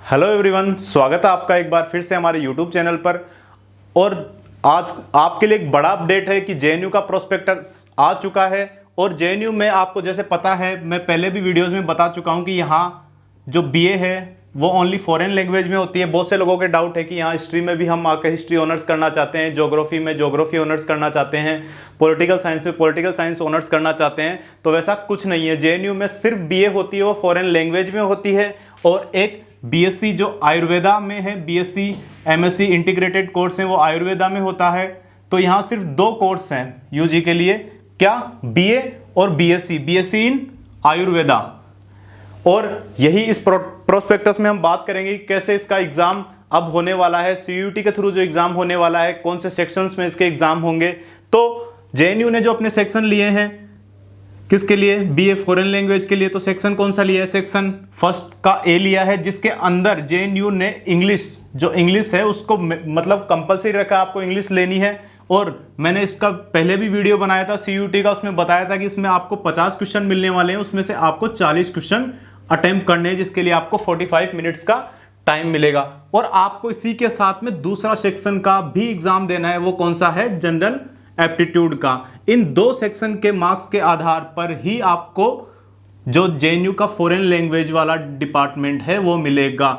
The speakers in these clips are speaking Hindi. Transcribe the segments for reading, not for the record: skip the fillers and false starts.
हेलो एवरीवन, स्वागत है आपका एक बार फिर से हमारे यूट्यूब चैनल पर। और आज आपके लिए एक बड़ा अपडेट है कि जेएनयू का प्रोस्पेक्टस आ चुका है। और जेएनयू में आपको जैसे पता है, मैं पहले भी वीडियोस में बता चुका हूं कि यहाँ जो बीए है वो ओनली फॉरेन लैंग्वेज में होती है। बहुत से लोगों के डाउट है कि यहाँ हिस्ट्री में भी हम आकर हिस्ट्री ऑनर्स करना चाहते हैं, ज्योग्राफी में ज्योग्राफी ऑनर्स करना चाहते हैं, पॉलिटिकल साइंस में पॉलिटिकल साइंस ऑनर्स करना चाहते हैं। तो वैसा कुछ नहीं है, जेएनयू में सिर्फ बीए होती है, वो फॉरेन लैंग्वेज में होती है। और एक बीएससी जो आयुर्वेदा में है, बीएससी एमएससी इंटीग्रेटेड कोर्स है, वो आयुर्वेदा में होता है। तो यहाँ सिर्फ दो कोर्स हैं यूजी के लिए, क्या? बीए और बीएससी, बीएससी इन आयुर्वेदा। और यही इस प्रोस्पेक्टस में हम बात करेंगे कि कैसे इसका एग्जाम अब होने वाला है, सीयूटी के थ्रू जो एग्जाम होने वाला है, कौन से सेक्शंस में इसके एग्जाम होंगे। तो जेएनयू ने जो अपने सेक्शन लिए हैं, किसके लिए? बीए फॉरेन लैंग्वेज के लिए। तो सेक्शन कौन सा लिया है? सेक्शन फर्स्ट का ए लिया है, जिसके अंदर जेएनयू ने इंग्लिश, जो इंग्लिश है उसको मतलब कंपलसरी रखा, आपको इंग्लिश लेनी है। और मैंने इसका पहले भी वीडियो बनाया था सीयूटी का, उसमें बताया था कि इसमें आपको 50 क्वेश्चन मिलने वाले हैं, उसमें से आपको 40 क्वेश्चन अटेम्प्ट करने हैं, जिसके लिए आपको 45 मिनट्स का टाइम मिलेगा। और आपको इसी के साथ में दूसरा सेक्शन का भी एग्जाम देना है, वो कौन सा है? जनरल एप्टीट्यूड का। इन दो सेक्शन के मार्क्स के आधार पर ही आपको जो जेएनयू का फॉरेन लैंग्वेज वाला डिपार्टमेंट है वो मिलेगा।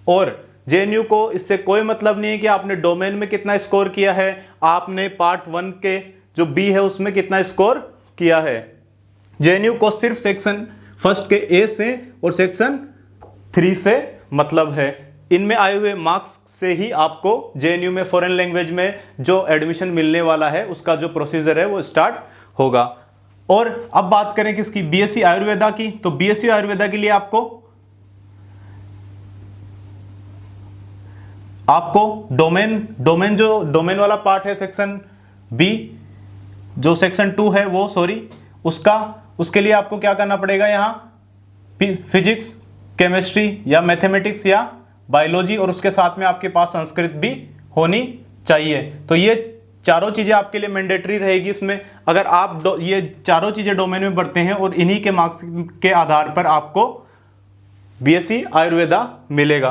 और जेएनयू को इससे कोई मतलब नहीं है कि आपने डोमेन में कितना स्कोर किया है, आपने पार्ट 1 के जो बी है उसमें कितना स्कोर किया है। जेएनयू को सिर्फ सेक्शन फर्स्ट के ए से और सेक्शन 3 से मतलब है। इनमें आए हुए मार्क्स से ही आपको जेएनयू में फॉरेन लैंग्वेज में जो एडमिशन मिलने वाला है उसका जो प्रोसीजर है वो स्टार्ट होगा। और अब बात करें किसकी? बीएससी आयुर्वेदा की। तो बीएससी आयुर्वेदा के लिए आपको डोमेन वाला पार्ट है सेक्शन बी, जो सेक्शन 2 है वो उसके लिए आपको क्या करना पड़ेगा? यहां फिजिक्स, केमिस्ट्री या मैथमेटिक्स या बायोलॉजी, और उसके साथ में आपके पास संस्कृत भी होनी चाहिए। तो ये चारों चीजें आपके लिए मैंडेटरी रहेगी इसमें। अगर आप ये चारों चीजें डोमेन में बढ़ते हैं और इन्हीं के मार्क्स के आधार पर आपको बीएससी आयुर्वेदा मिलेगा।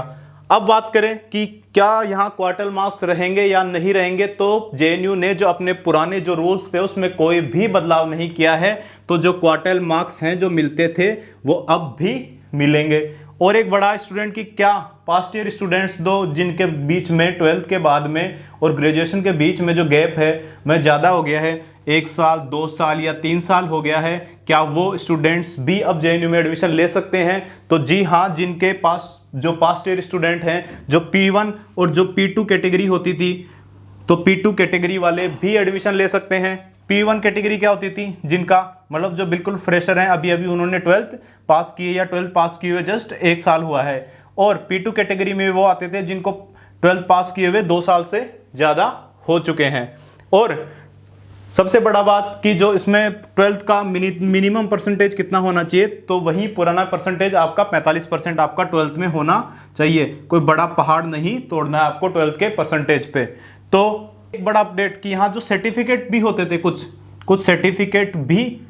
अब बात करें कि क्या यहाँ क्वार्टर मार्क्स रहेंगे या नहीं रहेंगे, तो जेएनयू ने जो अपने पुराने जो रूल्स थे उसमें कोई भी बदलाव नहीं किया है। तो जो क्वार्टर मार्क्स हैं जो मिलते थे वो अब भी मिलेंगे। और एक बड़ा स्टूडेंट की क्या, पास्ट ईयर स्टूडेंट्स दो जिनके बीच में 12th के बाद में और ग्रेजुएशन के बीच में जो गैप है वह ज़्यादा हो गया है, 1 साल 2 साल या 3 साल हो गया है, क्या वो स्टूडेंट्स भी अब जेएनयू में एडमिशन ले सकते हैं? तो जी हाँ, जिनके पास जो पास्ट ईयर स्टूडेंट हैं, जो P1 और जो P2 कैटेगरी होती थी, तो P2 कैटेगरी वाले भी एडमिशन ले सकते हैं। P1 कैटेगरी क्या होती थी? जिनका मतलब जो बिल्कुल फ्रेशर हैं, अभी अभी उन्होंने 12th पास की है या 12th पास किए हुए जस्ट 1 साल हुआ है। और P2 कैटेगरी में वो आते थे जिनको 12th पास किए हुए 2 साल से ज़्यादा हो चुके हैं। और सबसे बड़ा बात कि जो इसमें 12th का मिनिमम परसेंटेज कितना होना चाहिए, तो वही पुराना परसेंटेज आपका 45% आपका 12th में होना चाहिए। कोई बड़ा पहाड़ नहीं तोड़ना है आपको 12th के परसेंटेज पे। तो एक बड़ा अपडेट कि यहाँ जो सर्टिफिकेट भी होते थे, कुछ सर्टिफिकेट भी,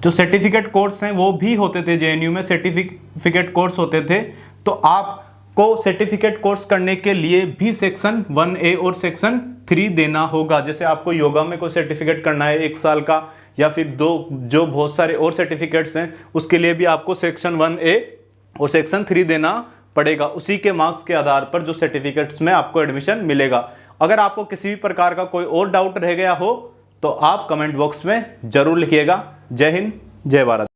जो सर्टिफिकेट कोर्स हैं वो भी होते थे जेएनयू में, सर्टिफिकेट कोर्स होते थे। तो आपको सर्टिफिकेट कोर्स करने के लिए भी सेक्शन 1A और सेक्शन 3 देना होगा। जैसे आपको योगा में कोई सर्टिफिकेट करना है 1 साल का, या फिर जो बहुत सारे और सर्टिफिकेट्स हैं उसके लिए भी आपको सेक्शन 1A और सेक्शन 3 देना पड़ेगा। उसी के मार्क्स के आधार पर जो सर्टिफिकेट्स में आपको एडमिशन मिलेगा। अगर आपको किसी भी प्रकार का कोई और डाउट रह गया हो तो आप कमेंट बॉक्स में जरूर लिखिएगा। जय हिंद, जय भारत।